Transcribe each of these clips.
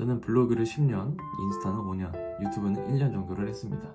저는 블로그를 10년, 인스타는 5년, 유튜브는 1년 정도를 했습니다.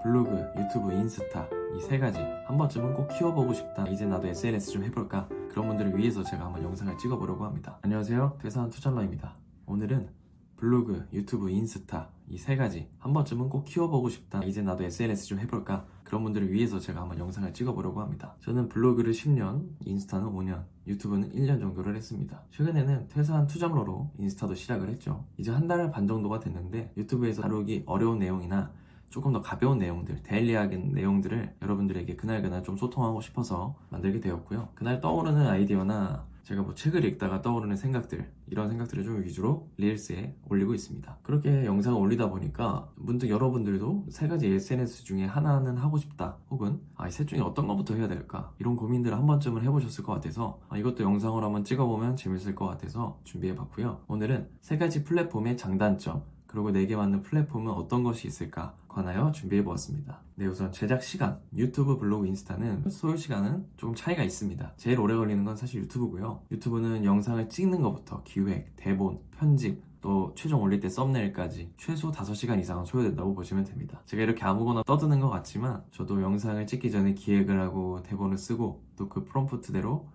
블로그, 유튜브, 인스타 이 세 가지 한 번쯤은 꼭 키워보고 싶다. 이제 나도 SNS 좀 해볼까? 그런 분들을 위해서 제가 한번 영상을 찍어보려고 합니다. 안녕하세요, 퇴사한 투자러입니다. 오늘은 블로그, 유튜브, 인스타 이 세 가지 한 번쯤은 꼭 키워보고 싶다. 이제 나도 SNS 좀 해볼까? 그런 분들을 위해서 제가 한번 영상을 찍어보려고 합니다. 저는 블로그를 10년, 인스타는 5년, 유튜브는 1년 정도를 했습니다. 최근에는 퇴사한 투잡러로 인스타도 시작을 했죠. 이제 한 달 반 정도가 됐는데 유튜브에서 다루기 어려운 내용이나 조금 더 가벼운 내용들, 데일리하게 내용들을 여러분들에게 그날그날 좀 소통하고 싶어서 만들게 되었고요. 그날 떠오르는 아이디어나 제가 뭐 책을 읽다가 떠오르는 생각들, 이런 생각들을 좀 위주로 릴스에 올리고 있습니다. 그렇게 영상을 올리다 보니까 문득 여러분들도 세 가지 SNS 중에 하나는 하고 싶다, 혹은 이 셋 중에 어떤 것부터 해야 될까, 이런 고민들을 한 번쯤은 해보셨을 것 같아서 이것도 영상으로 한번 찍어보면 재밌을 것 같아서 준비해봤고요. 오늘은 세 가지 플랫폼의 장단점, 그리고 내게 맞는 플랫폼은 어떤 것이 있을까 관하여 준비해보았습니다. 네, 우선 제작 시간, 유튜브, 블로그, 인스타는 소요 시간은 조금 차이가 있습니다. 제일 오래 걸리는 건 사실 유튜브고요. 유튜브는 영상을 찍는 것부터 기획, 대본, 편집, 또 최종 올릴 때 썸네일까지 최소 5시간 이상은 소요된다고 보시면 됩니다. 제가 이렇게 아무거나 떠드는 것 같지만 저도 영상을 찍기 전에 기획을 하고 대본을 쓰고 또 그 프롬프트대로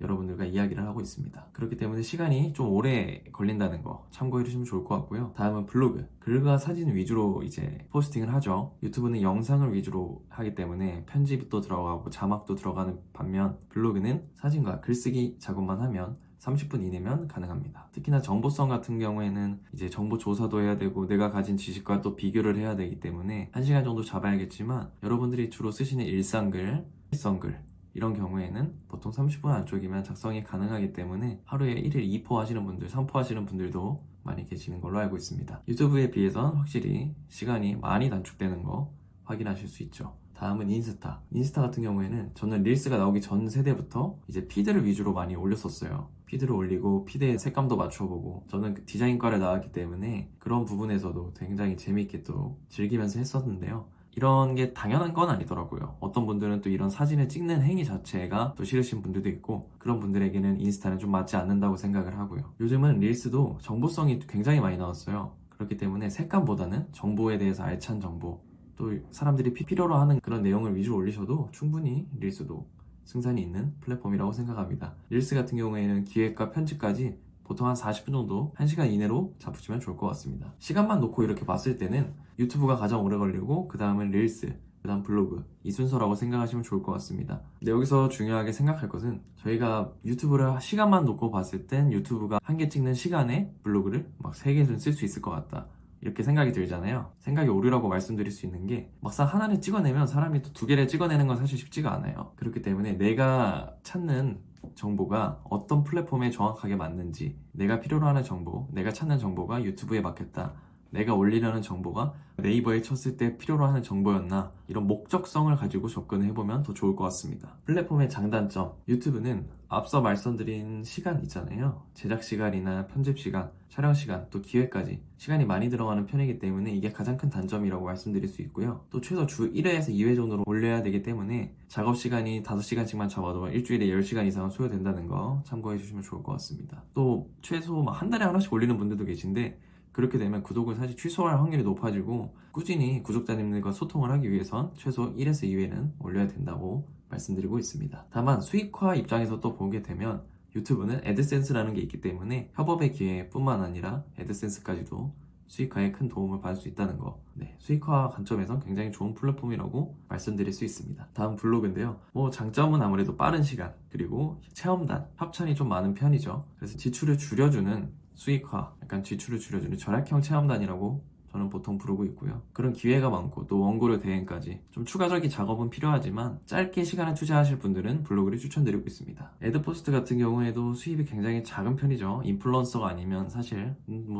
여러분들과 이야기를 하고 있습니다. 그렇기 때문에 시간이 좀 오래 걸린다는 거 참고해 주시면 좋을 것 같고요. 다음은 블로그. 글과 사진 위주로 이제 포스팅을 하죠. 유튜브는 영상을 위주로 하기 때문에 편집도 들어가고 자막도 들어가는 반면 블로그는 사진과 글쓰기 작업만 하면 30분 이내면 가능합니다. 특히나 정보성 같은 경우에는 이제 정보 조사도 해야 되고 내가 가진 지식과 또 비교를 해야 되기 때문에 1시간 정도 잡아야겠지만 여러분들이 주로 쓰시는 일상글, 일성글 이런 경우에는 보통 30분 안쪽이면 작성이 가능하기 때문에 하루에 1일 2포 하시는 분들, 3포 하시는 분들도 많이 계시는 걸로 알고 있습니다. 유튜브에 비해선 확실히 시간이 많이 단축되는 거 확인하실 수 있죠. 다음은 인스타. 인스타 같은 경우에는 저는 릴스가 나오기 전 세대부터 이제 피드를 위주로 많이 올렸었어요. 피드를 올리고 피드의 색감도 맞춰보고, 저는 디자인과를 나왔기 때문에 그런 부분에서도 굉장히 재미있게 또 즐기면서 했었는데요. 이런 게 당연한 건 아니더라고요. 어떤 분들은 또 이런 사진을 찍는 행위 자체가 또 싫으신 분들도 있고, 그런 분들에게는 인스타는 좀 맞지 않는다고 생각을 하고요. 요즘은 릴스도 정보성이 굉장히 많이 나왔어요. 그렇기 때문에 색감보다는 정보에 대해서 알찬 정보, 또 사람들이 필요로 하는 그런 내용을 위주로 올리셔도 충분히 릴스도 승산이 있는 플랫폼이라고 생각합니다. 릴스 같은 경우에는 기획과 편집까지 보통 한 40분 정도, 1시간 이내로 잡으시면 좋을 것 같습니다. 시간만 놓고 이렇게 봤을 때는 유튜브가 가장 오래 걸리고 그 다음은 릴스, 그 다음 블로그, 이 순서라고 생각하시면 좋을 것 같습니다. 근데 여기서 중요하게 생각할 것은, 저희가 유튜브를 시간만 놓고 봤을 땐 유튜브가 한 개 찍는 시간에 블로그를 막 3개는 쓸 수 있을 것 같다, 이렇게 생각이 들잖아요. 생각이 오류라고 말씀드릴 수 있는 게, 막상 하나를 찍어내면 사람이 또 2개를 찍어내는 건 사실 쉽지가 않아요. 그렇기 때문에 내가 찾는 정보가 어떤 플랫폼에 정확하게 맞는지, 내가 필요로 하는 정보, 내가 찾는 정보가 유튜브에 맞겠다, 내가 올리려는 정보가 네이버에 쳤을 때 필요로 하는 정보였나, 이런 목적성을 가지고 접근을 해보면 더 좋을 것 같습니다. 플랫폼의 장단점, 유튜브는 앞서 말씀드린 시간 있잖아요. 제작 시간이나 편집 시간, 촬영 시간, 또 기획까지 시간이 많이 들어가는 편이기 때문에 이게 가장 큰 단점이라고 말씀드릴 수 있고요. 또 최소 주 1회에서 2회 정도로 올려야 되기 때문에 작업 시간이 5시간씩만 잡아도 일주일에 10시간 이상은 소요된다는 거 참고해 주시면 좋을 것 같습니다. 또 최소 한 달에 하나씩 올리는 분들도 계신데, 그렇게 되면 구독을 사실 취소할 확률이 높아지고, 꾸준히 구독자님들과 소통을 하기 위해선 최소 1에서 2회는 올려야 된다고 말씀드리고 있습니다. 다만 수익화 입장에서 또 보게 되면 유튜브는 애드센스라는 게 있기 때문에 협업의 기회뿐만 아니라 애드센스까지도 수익화에 큰 도움을 받을 수 있다는 거, 수익화 관점에선 굉장히 좋은 플랫폼이라고 말씀드릴 수 있습니다. 다음 블로그인데요. 장점은 아무래도 빠른 시간, 그리고 체험단, 협찬이 좀 많은 편이죠. 그래서 지출을 줄여주는 수익화, 약간 지출을 줄여주는 절약형 체험단이라고 저는 보통 부르고 있고요. 그런 기회가 많고 또 원고료 대행까지 좀 추가적인 작업은 필요하지만 짧게 시간을 투자하실 분들은 블로그를 추천드리고 있습니다. 애드포스트 같은 경우에도 수입이 굉장히 작은 편이죠. 인플루언서가 아니면 사실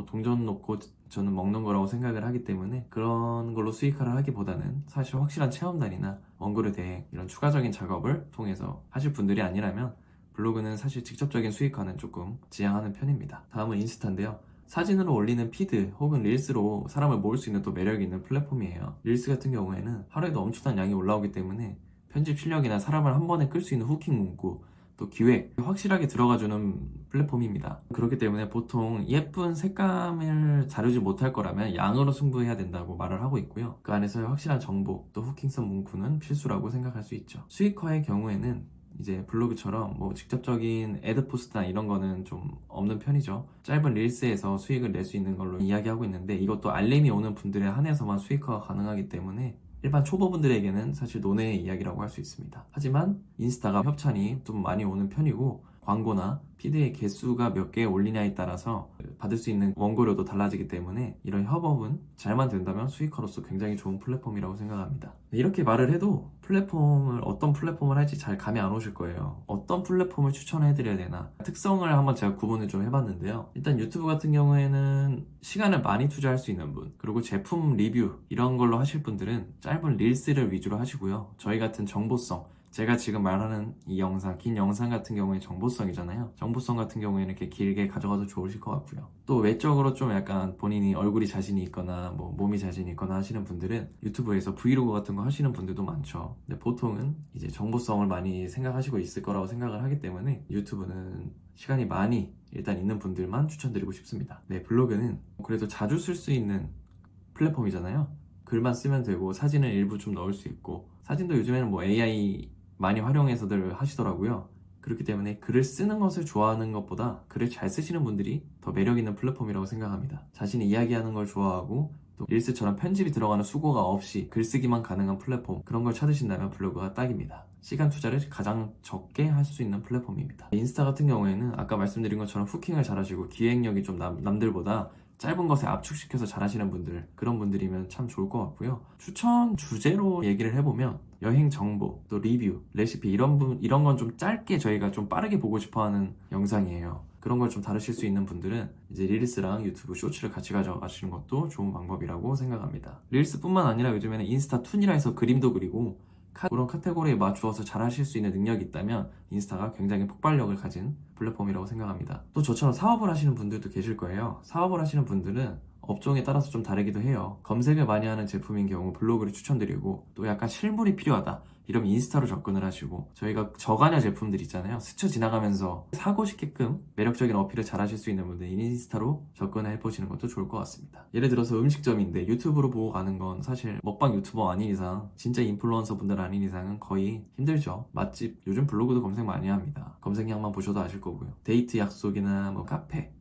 동전 놓고 저는 먹는 거라고 생각을 하기 때문에 그런 걸로 수익화를 하기보다는 사실 확실한 체험단이나 원고료 대행, 이런 추가적인 작업을 통해서 하실 분들이 아니라면 블로그는 사실 직접적인 수익화는 조금 지양하는 편입니다. 다음은 인스타인데요. 사진으로 올리는 피드 혹은 릴스로 사람을 모을 수 있는 또 매력이 있는 플랫폼이에요. 릴스 같은 경우에는 하루에도 엄청난 양이 올라오기 때문에 편집 실력이나 사람을 한 번에 끌 수 있는 후킹 문구, 또 기획 확실하게 들어가주는 플랫폼입니다. 그렇기 때문에 보통 예쁜 색감을 다루지 못할 거라면 양으로 승부해야 된다고 말을 하고 있고요. 그 안에서의 확실한 정보 또 후킹성 문구는 필수라고 생각할 수 있죠. 수익화의 경우에는 이제 블로그처럼 뭐 직접적인 애드포스트나 이런 거는 좀 없는 편이죠. 짧은 릴스에서 수익을 낼 수 있는 걸로 이야기하고 있는데 이것도 알림이 오는 분들에 한해서만 수익화가 가능하기 때문에 일반 초보분들에게는 사실 논외의 이야기라고 할 수 있습니다. 하지만 인스타가 협찬이 좀 많이 오는 편이고 광고나 피드의 개수가 몇 개 올리냐에 따라서 받을 수 있는 원고료도 달라지기 때문에 이런 협업은 잘만 된다면 수익화로서 굉장히 좋은 플랫폼이라고 생각합니다. 이렇게 말을 해도 어떤 플랫폼을 할지 잘 감이 안 오실 거예요. 어떤 플랫폼을 추천해드려야 되나 특성을 한번 제가 구분을 좀 해봤는데요. 일단 유튜브 같은 경우에는 시간을 많이 투자할 수 있는 분, 그리고 제품 리뷰 이런 걸로 하실 분들은 짧은 릴스를 위주로 하시고요. 저희 같은 정보성, 제가 지금 말하는 이 영상, 긴 영상 같은 경우에 정보성이잖아요. 정보성 같은 경우에는 이렇게 길게 가져가도 좋으실 것 같고요. 또 외적으로 좀 약간 본인이 얼굴이 자신이 있거나 뭐 몸이 자신이 있거나 하시는 분들은 유튜브에서 브이로그 같은 거 하시는 분들도 많죠. 근데 보통은 이제 정보성을 많이 생각하시고 있을 거라고 생각을 하기 때문에 유튜브는 시간이 많이 일단 있는 분들만 추천드리고 싶습니다. 네, 블로그는 그래도 자주 쓸 수 있는 플랫폼이잖아요. 글만 쓰면 되고 사진을 일부 좀 넣을 수 있고 사진도 요즘에는 뭐 AI 많이 활용해서들 하시더라고요. 그렇기 때문에 글을 쓰는 것을 좋아하는 것보다 글을 잘 쓰시는 분들이 더 매력 있는 플랫폼이라고 생각합니다. 자신이 이야기하는 걸 좋아하고 또 릴스처럼 편집이 들어가는 수고가 없이 글쓰기만 가능한 플랫폼, 그런 걸 찾으신다면 블로그가 딱입니다. 시간 투자를 가장 적게 할 수 있는 플랫폼입니다. 인스타 같은 경우에는 아까 말씀드린 것처럼 후킹을 잘하시고 기획력이 좀 남들보다 짧은 것에 압축시켜서 잘하시는 분들, 그런 분들이면 참 좋을 것 같고요. 추천 주제로 얘기를 해보면 여행 정보, 또 리뷰, 레시피 이런 건 좀 짧게 저희가 좀 빠르게 보고 싶어하는 영상이에요. 그런 걸 좀 다루실 수 있는 분들은 이제 릴스랑 유튜브 쇼츠를 같이 가져가시는 것도 좋은 방법이라고 생각합니다. 릴스뿐만 아니라 요즘에는 인스타 툰이라 해서 그림도 그리고 그런 카테고리에 맞추어서 잘 하실 수 있는 능력이 있다면 인스타가 굉장히 폭발력을 가진 플랫폼이라고 생각합니다. 또 저처럼 사업을 하시는 분들도 계실 거예요. 사업을 하시는 분들은 업종에 따라서 좀 다르기도 해요. 검색을 많이 하는 제품인 경우 블로그를 추천드리고 또 약간 실물이 필요하다 이러면 인스타로 접근을 하시고 저희가 저가냐 제품들 있잖아요. 스쳐 지나가면서 사고 싶게끔 매력적인 어필을 잘 하실 수 있는 분들 인스타로 접근을 해보시는 것도 좋을 것 같습니다. 예를 들어서 음식점인데 유튜브로 보고 가는 건 사실 먹방 유튜버 아닌 이상 진짜 인플루언서 분들 아닌 이상은 거의 힘들죠. 맛집 요즘 블로그도 검색 많이 합니다. 검색량만 보셔도 아실 거고요. 데이트 약속이나 뭐 카페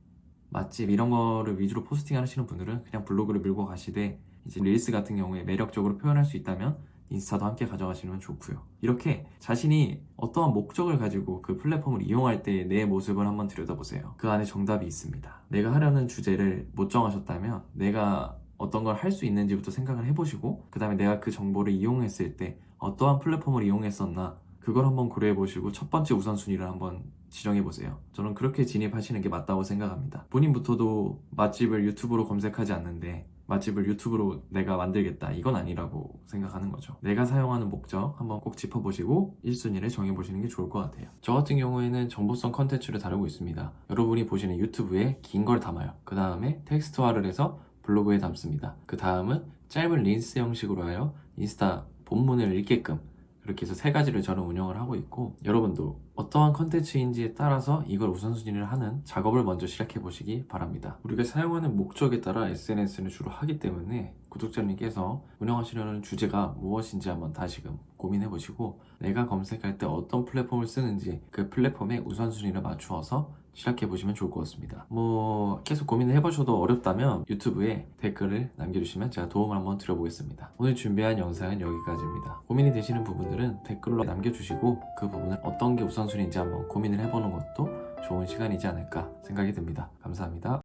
맛집 이런 거를 위주로 포스팅 하시는 분들은 그냥 블로그를 밀고 가시되 이제 릴스 같은 경우에 매력적으로 표현할 수 있다면 인스타도 함께 가져가시면 좋고요. 이렇게 자신이 어떠한 목적을 가지고 그 플랫폼을 이용할 때 내 모습을 한번 들여다보세요. 그 안에 정답이 있습니다. 내가 하려는 주제를 못 정하셨다면 내가 어떤 걸 할 수 있는지부터 생각을 해보시고 그 다음에 내가 그 정보를 이용했을 때 어떠한 플랫폼을 이용했었나 그걸 한번 고려해 보시고 첫 번째 우선순위를 한번 지정해 보세요. 저는 그렇게 진입하시는 게 맞다고 생각합니다. 본인부터도 맛집을 유튜브로 검색하지 않는데 맛집을 유튜브로 내가 만들겠다 이건 아니라고 생각하는 거죠. 내가 사용하는 목적 한번 꼭 짚어보시고 1순위를 정해보시는 게 좋을 것 같아요. 저 같은 경우에는 정보성 컨텐츠를 다루고 있습니다. 여러분이 보시는 유튜브에 긴 걸 담아요. 그 다음에 텍스트화를 해서 블로그에 담습니다. 그 다음은 짧은 린스 형식으로 하여 인스타 본문을 읽게끔 이렇게 해서 세 가지를 저는 운영을 하고 있고 여러분도 어떠한 컨텐츠인지에 따라서 이걸 우선순위를 하는 작업을 먼저 시작해 보시기 바랍니다. 우리가 사용하는 목적에 따라 SNS는 주로 하기 때문에 구독자님께서 운영하시려는 주제가 무엇인지 한번 다시금 고민해 보시고 내가 검색할 때 어떤 플랫폼을 쓰는지 그 플랫폼의 우선순위를 맞추어서 시작해 보시면 좋을 것 같습니다. 뭐 계속 고민을 해보셔도 어렵다면 유튜브에 댓글을 남겨주시면 제가 도움을 한번 드려보겠습니다. 오늘 준비한 영상은 여기까지입니다. 고민이 되시는 부분들은 댓글로 남겨주시고 그 부분을 어떤 게 우선순위인지 한번 고민을 해보는 것도 좋은 시간이지 않을까 생각이 듭니다. 감사합니다.